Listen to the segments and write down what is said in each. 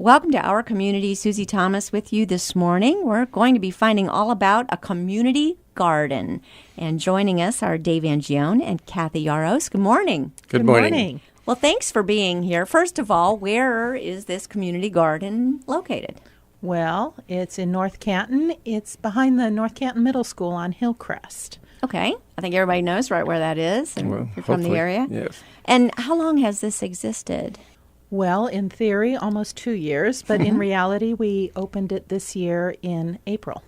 Welcome to Our Community. Susie Thomas with you this morning. We're going to be finding all about a community garden. And joining us are Dave Angione and Kathy Yaros. Good morning. Good morning. Well, thanks for being here. First of all, where is this community garden located? Well, it's in North Canton. It's behind the North Canton Middle School on Hillcrest. Okay. I think everybody knows right where that is. And Well, you're from the hopefully, area. yes. And how long has this existed? Well, in theory, almost 2 years, but in reality, we opened it this year in April.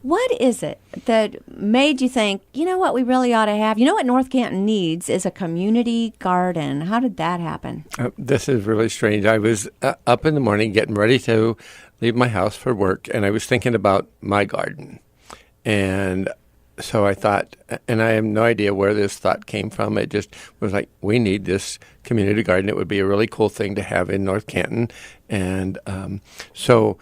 What is it that made you think, you know what we really ought to have? You know what North Canton needs is a community garden. How did that happen? This is really strange. I was up in the morning getting ready to leave my house for work, and I was thinking about my garden. And so I thought, and I have no idea where this thought came from. It just was like, we need this community garden. It would be a really cool thing to have in North Canton. And so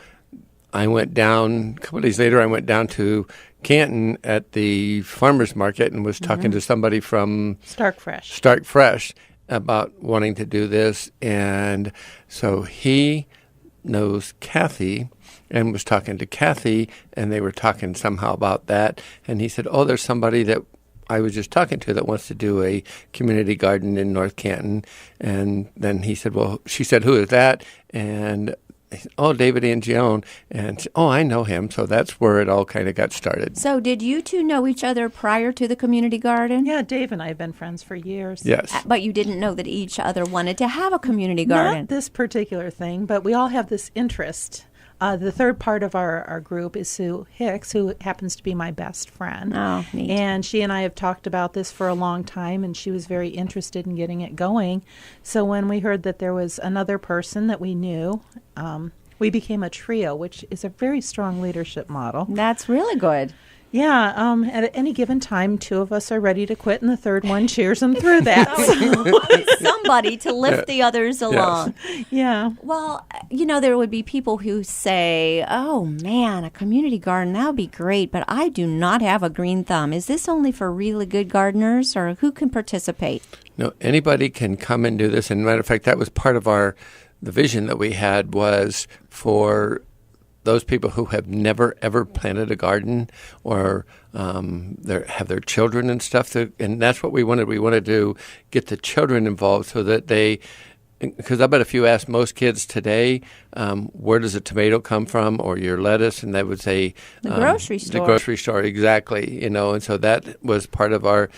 I went down, a couple of days later, I went down to Canton at the farmer's market and was talking to somebody from Stark Fresh. Stark Fresh about wanting to do this. And so he knows Kathy and was talking to Kathy, and they were talking somehow about that. And he said, oh, there's somebody that I was just talking to that wants to do a community garden in North Canton. And then he said, well, she said, who is that? And I said, oh, David Angione. And said, oh, I know him. So that's where it all kind of got started. So did you two know each other prior to the community garden? Yeah, Dave and I have been friends for years. Yes. But you didn't know that each other wanted to have a community garden. Not this particular thing, but we all have this interest. The third part of our group is Sue Hicks, who happens to be my best friend. Oh, neat. And she and I have talked about this for a long time, and she was very interested in getting it going. So when we heard that there was another person that we knew, we became a trio, which is a very strong leadership model. That's really good. Yeah, at any given time, two of us are ready to quit, and the third one cheers them through that. Always somebody to lift the others along. Yeah. Well, you know, there would be people who say, oh, man, a community garden, that would be great, but I do not have a green thumb. Is this only for really good gardeners, or who can participate? No, anybody can come and do this. And matter of fact, that was part of the vision that we had was for those people who have never, ever planted a garden or have their children and stuff. And that's what we wanted. We wanted to get the children involved so that because I bet if you ask most kids today, where does a tomato come from or your lettuce, and they would say The grocery store. The grocery store, exactly. And so that was part of our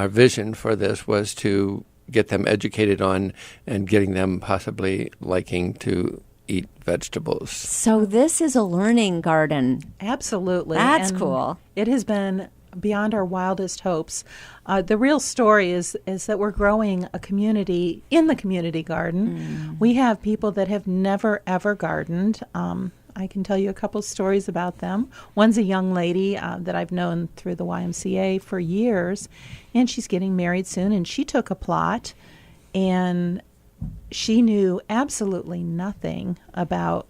vision for this, was to get them educated on and getting them possibly liking to eat vegetables. So this is a learning garden. Absolutely. That's And cool. It has been beyond our wildest hopes. The real story is that we're growing a community in the community garden. We have people that have never, ever gardened. I can tell you a couple stories about them. One's a young lady that I've known through the YMCA for years, and she's getting married soon, and she took a plot, and she knew absolutely nothing about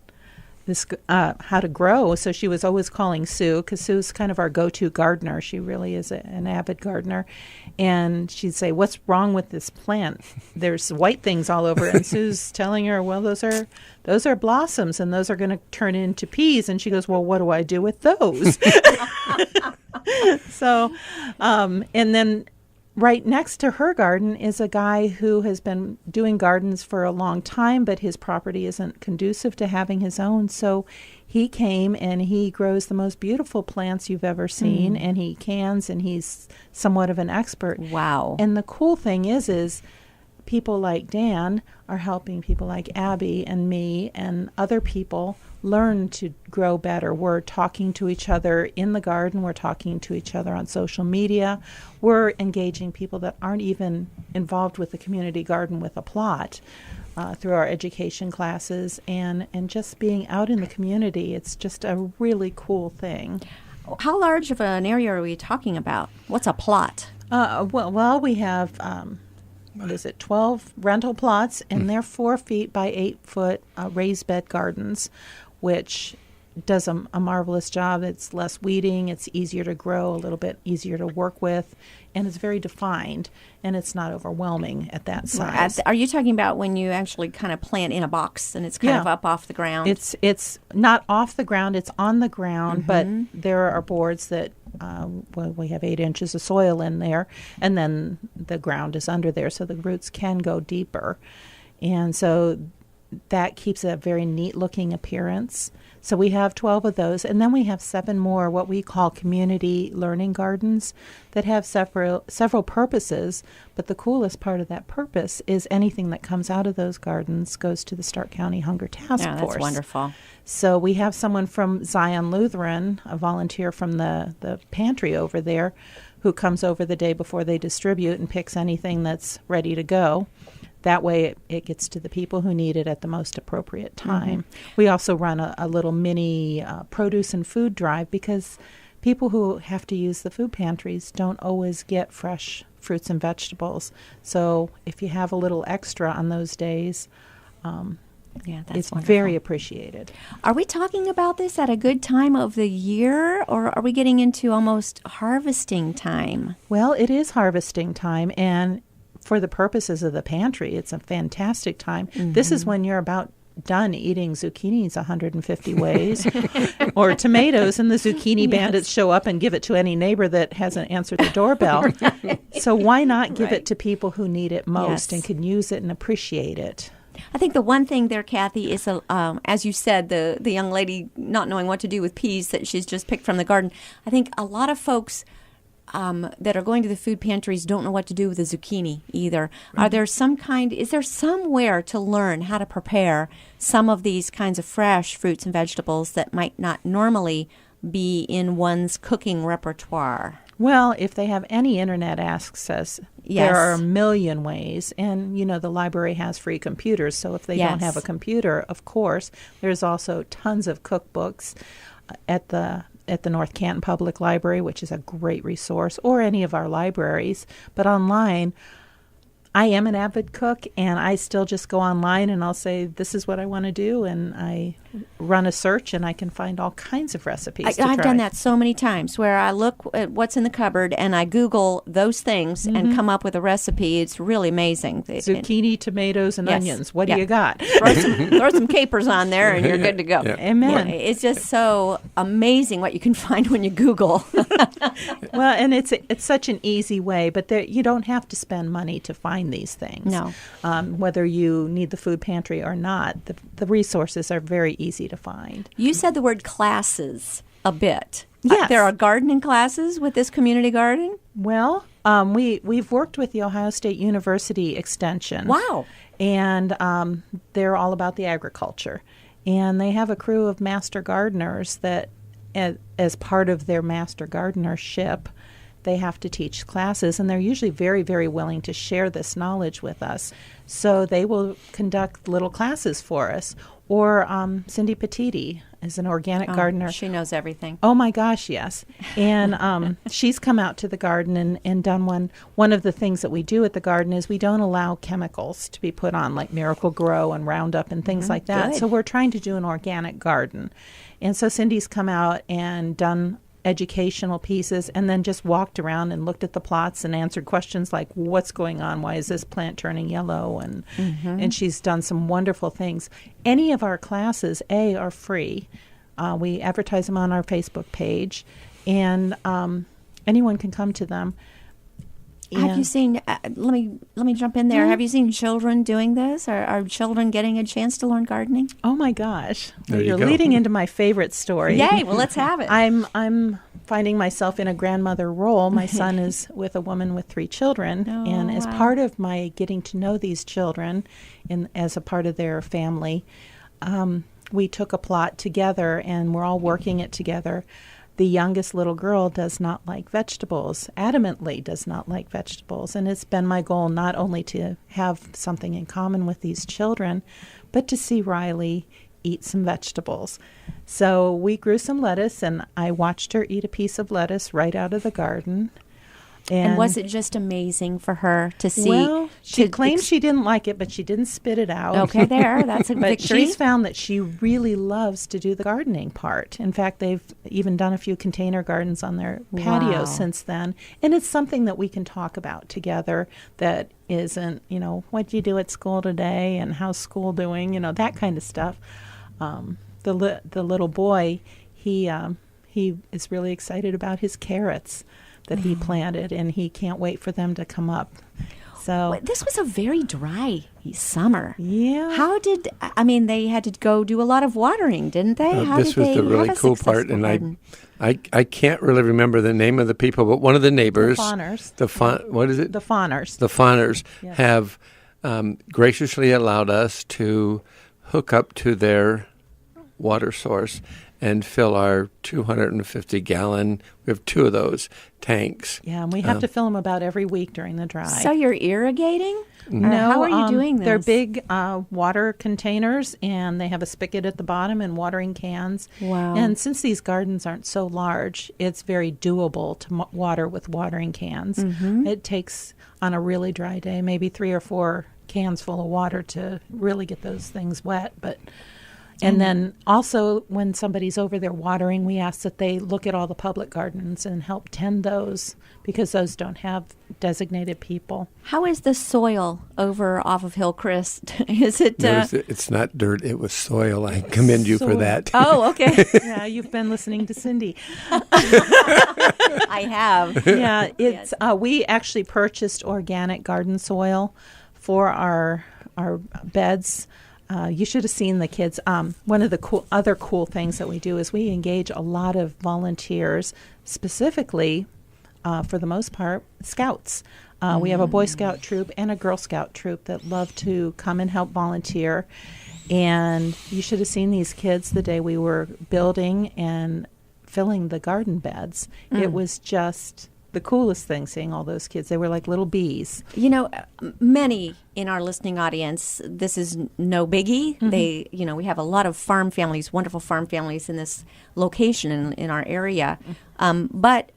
this, how to grow. So she was always calling Sue, because Sue's kind of our go-to gardener. She really is an avid gardener. And she'd say, what's wrong with this plant? There's white things all over it. And Sue's telling her, well, those are blossoms, and those are going to turn into peas. And she goes, well, what do I do with those? So, and then right next to her garden is a guy who has been doing gardens for a long time, but his property isn't conducive to having his own. So he came and he grows the most beautiful plants you've ever seen, and he cans, and he's somewhat of an expert. Wow. And the cool thing is people like Dan are helping people like Abby and me and other people learn to grow better. We're talking to each other in the garden. We're talking to each other on social media. We're engaging people that aren't even involved with the community garden with a plot through our education classes, and just being out in the community. It's just a really cool thing. How large of an area are we talking about? What's a plot? Well, we have 12 rental plots, and they're 4 feet by 8 foot raised bed gardens, which does a marvelous job. It's less weeding. It's easier to grow, a little bit easier to work with, and it's very defined, and it's not overwhelming at that size. Are you talking about when you actually kind of plant in a box and it's kind of up off the ground? It's not off the ground. It's on the ground, but there are boards that we have 8 inches of soil in there, and then the ground is under there, so the roots can go deeper. And so that keeps a very neat-looking appearance. So we have 12 of those, and then we have 7 more what we call community learning gardens that have several purposes, but the coolest part of that purpose is anything that comes out of those gardens goes to the Stark County Hunger Task Force. That's wonderful. So we have someone from Zion Lutheran, a volunteer from the pantry over there, who comes over the day before they distribute and picks anything that's ready to go. That way it gets to the people who need it at the most appropriate time. We also run a little mini produce and food drive because people who have to use the food pantries don't always get fresh fruits and vegetables. So if you have a little extra on those days, it's wonderful. Very appreciated. Are we talking about this at a good time of the year, or are we getting into almost harvesting time? Well, it is harvesting time, and for the purposes of the pantry, it's a fantastic time. This is when you're about done eating zucchinis 150 ways, or tomatoes, and the zucchini bandits show up and give it to any neighbor that hasn't answered the doorbell. So why not give it to people who need it most and can use it and appreciate it? I think the one thing there, Kathy, is, as you said, the young lady not knowing what to do with peas that she's just picked from the garden. I think a lot of folks that are going to the food pantries don't know what to do with a zucchini either. Are there is there somewhere to learn how to prepare some of these kinds of fresh fruits and vegetables that might not normally be in one's cooking repertoire? Well, if they have any internet access, there are a million ways. And, the library has free computers. So if they don't have a computer, of course, there's also tons of cookbooks at the North Canton Public Library, which is a great resource, or any of our libraries. But online, I am an avid cook, and I still just go online and I'll say, this is what I want to do, and I run a search, and I can find all kinds of recipes to try. I've done that so many times, where I look at what's in the cupboard and I Google those things and come up with a recipe. It's really amazing. Zucchini, tomatoes, and onions. What do you got? Throw some capers on there and you're good to go. Amen. It's just so amazing what you can find when you Google. Well, and it's such an easy way, but you don't have to spend money to find these things. No. Whether you need the food pantry or not, the resources are very easy to find. You said the word classes a bit. Yes. There are gardening classes with this community garden? Well, we've worked with the Ohio State University Extension. Wow. And they're all about the agriculture. And they have a crew of master gardeners that, as part of their master gardenership, they have to teach classes, and they're usually very, very willing to share this knowledge with us. So they will conduct little classes for us. Or Cindy Petiti is an organic gardener. She knows everything. Oh, my gosh, yes. And she's come out to the garden and done one of the things that we do at the garden is we don't allow chemicals to be put on, like Miracle Grow and Roundup and things like that. Good. So we're trying to do an organic garden. And so Cindy's come out and done educational pieces and then just walked around and looked at the plots and answered questions like, what's going on? Why is this plant turning yellow? And she's done some wonderful things. Any of our classes, are free. We advertise them on our Facebook page, and anyone can come to them. Have you seen, let me jump in there. Have you seen children doing this? Are children getting a chance to learn gardening? Oh, my gosh. There You're you go. leading into my favorite story. Yay, well, let's have it. I'm finding myself in a grandmother role. My son is with a woman with 3 children, and as part of my getting to know these children as a part of their family, we took a plot together, and we're all working it together. The youngest little girl does not like vegetables, adamantly does not like vegetables. And it's been my goal not only to have something in common with these children, but to see Riley eat some vegetables. So we grew some lettuce, and I watched her eat a piece of lettuce right out of the garden. And was it just amazing for her to see? Well, she claims she didn't like it, but she didn't spit it out. Okay, that's a but victory. She's found that she really loves to do the gardening part. In fact, they've even done a few container gardens on their patio since then. And it's something that we can talk about together that isn't, what'd you do at school today and how's school doing, that kind of stuff. The little boy, he is really excited about his carrots that he planted, and he can't wait for them to come up. So this was a very dry summer. Yeah. They had to go do a lot of watering, didn't they? This was the really cool part, and I can't really remember the name of the people, but one of the neighbors, the Fawners. What is it? The Fawners. The Fawners yes. have graciously allowed us to hook up to their water source and fill our 250-gallon, we have 2 of those tanks. Yeah, and we have to fill them about every week during the dry. So you're irrigating? No, how are you doing this? They're big water containers, and they have a spigot at the bottom and watering cans. Wow. And since these gardens aren't so large, it's very doable to water with watering cans. Mm-hmm. It takes, on a really dry day, maybe 3 or 4 cans full of water to really get those things wet, And then also when somebody's over there watering, we ask that they look at all the public gardens and help tend those because those don't have designated people. How is the soil over off of Hillcrest? Is it? It's not dirt. It was soil. I commend you for that. Oh, okay. Yeah, you've been listening to Cindy. I have. Yeah, it's we actually purchased organic garden soil for our beds. You should have seen the kids. One of the other cool things that we do is we engage a lot of volunteers, specifically, for the most part, scouts. We have a Boy Scout troop and a Girl Scout troop that love to come and help volunteer. And you should have seen these kids the day we were building and filling the garden beds. It was just the coolest thing, seeing all those kids. They were like little bees. Many in our listening audience, this is no biggie. Mm-hmm. We have a lot of farm families, wonderful farm families in this location in our area. But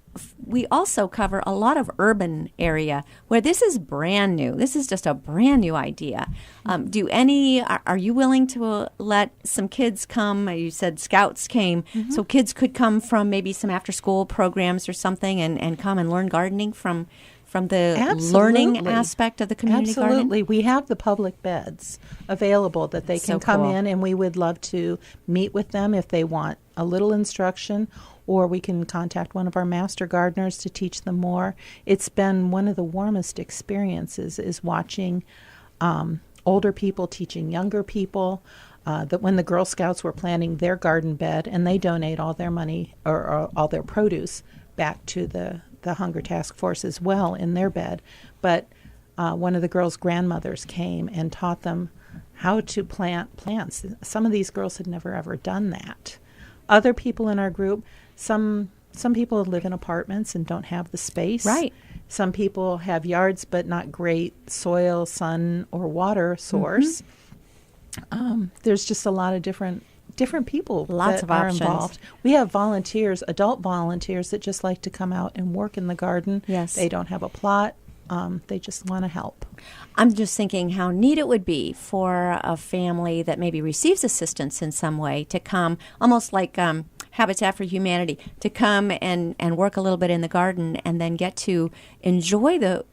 we also cover a lot of urban area where this is brand new. This is just a brand new idea. Are you willing to let some kids come? You said scouts came, so kids could come from maybe some after school programs or something and come and learn gardening from the learning aspect of the community garden? Absolutely. We have the public beds available that they can come in, and we would love to meet with them if they want a little instruction, or we can contact one of our master gardeners to teach them more. It's been one of the warmest experiences is watching older people teaching younger people. That when the Girl Scouts were planning their garden bed, and they donate all their money or all their produce back to the Hunger Task Force as well in their bed. But one of the girls' grandmothers came and taught them how to plant plants. Some of these girls had never ever done that. Other people in our group, some people live in apartments and don't have the space. Right. Some people have yards but not great soil, sun, or water source. There's just a lot of different people Lots that of are options. involved. We have volunteers, adult volunteers that just like to come out and work in the garden. Yes. They don't have a plot. They just want to help. I'm just thinking how neat it would be for a family that maybe receives assistance in some way to come, almost like Habitat for Humanity, to come and work a little bit in the garden and then get to enjoy the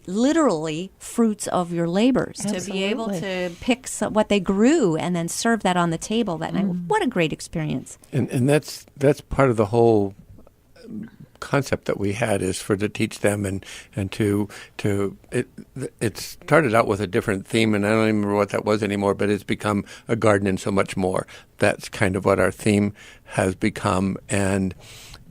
literally fruits of your labors. Absolutely. To be able to pick what they grew and then serve that on the table that night. What a great experience. And that's part of the whole concept that we had is to teach them and it started out with a different theme, and I don't even remember what that was anymore, but it's become a garden and so much more. That's kind of what our theme has become, and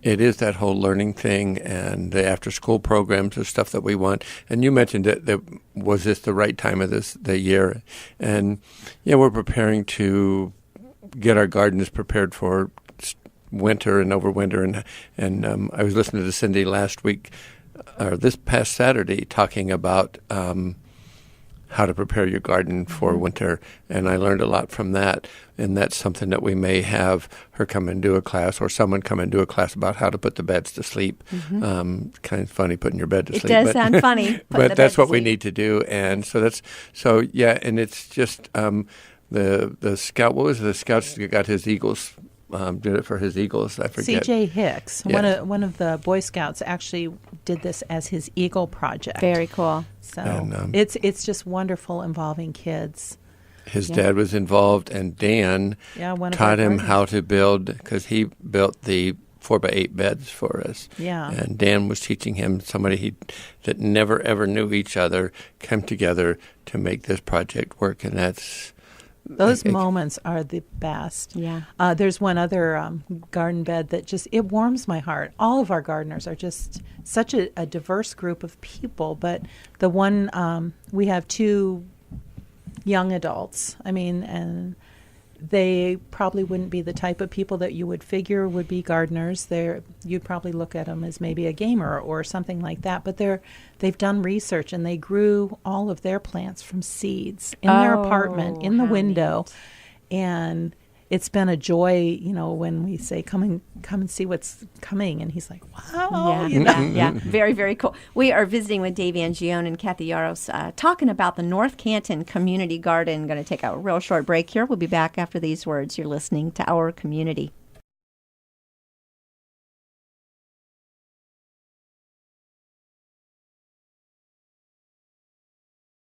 it is that whole learning thing and the after-school programs, the stuff that we want. And you mentioned that was this the right time of the year? And we're preparing to get our gardens prepared for winter and overwinter. And I was listening to Cindy last week, or this past Saturday, talking about how to prepare your garden for winter, and I learned a lot from that. And that's something that we may have her come and do a class, or someone come and do a class about how to put the beds to sleep. Kind of funny putting your bed to It sleep. does sound funny, putting the But that's bed to what we sleep. need to do. And yeah, and it's just the scout. What was it? The scouts got his Eagles. Did it for his Eagles. I forget. C.J. Hicks, Yeah. one of the Boy Scouts, actually did this as his Eagle project. Very cool. So And, it's just wonderful involving kids. His dad was involved, and Dan Yeah, one of taught our him gardeners. how to build, because he built the 4x8 beds for us. Yeah. And Dan was teaching him, that never ever knew each other, come together to make this project work, and that's Those moments are the best. Yeah. There's one other garden bed that it warms my heart. All of our gardeners are just such a diverse group of people, but the one, we have two young adults. I mean, and they probably wouldn't be the type of people that you would figure would be gardeners. You'd probably look at them as maybe a gamer or something like that. But they've done research, and they grew all of their plants from seeds in their apartment in the how window. And it's been a joy, when we say come and see what's coming, and he's like, wow, Yeah, very, very cool. We are visiting with Dave Angione and Kathy Yaros, talking about the North Canton Community Garden. Going to take a real short break here. We'll be back after these words. You're listening to Our Community.